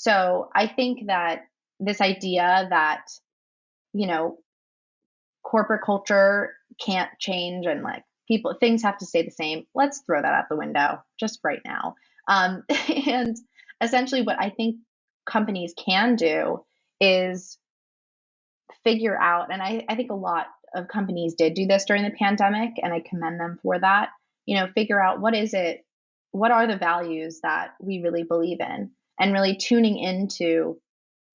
So I think that this idea that, you know, corporate culture can't change and like people things have to stay the same. Let's throw that out the window just right now. And essentially what I think companies can do is figure out, and I think a lot of companies did do this during the pandemic, and I commend them for that. Figure out what are the values that we really believe in, and really tuning into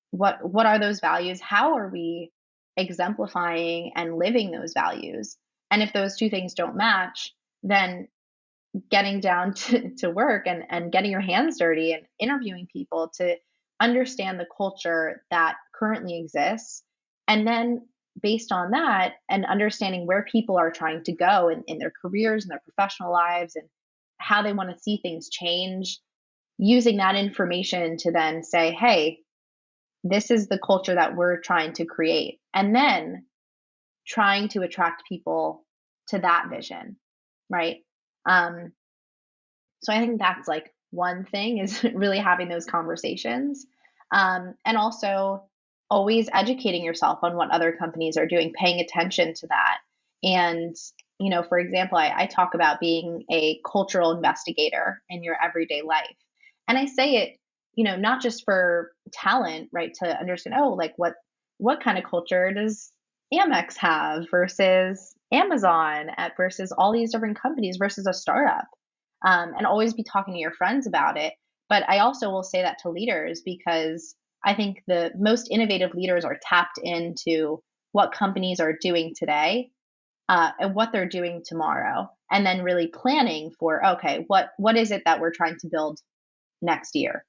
what are those values? How are we exemplifying and living those values? And if those two things don't match, then getting down to work and getting your hands dirty and interviewing people to understand the culture that currently exists. And then based on that and understanding where people are trying to go in their careers and their professional lives and how they want to see things change, using that information to then say, hey, this is the culture that we're trying to create. And then trying to attract people to that vision, right? Um, so I think that's like one thing is really having those conversations. And also always educating yourself on what other companies are doing, paying attention to that. And, for example, I talk about being a cultural investigator in your everyday life. And I say it, not just for talent, right? To understand, oh, like what kind of culture does Amex have versus Amazon versus all these different companies versus a startup, and always be talking to your friends about it. But I also will say that to leaders because I think the most innovative leaders are tapped into what companies are doing today, and what they're doing tomorrow, and then really planning for, okay, what is it that we're trying to build next year?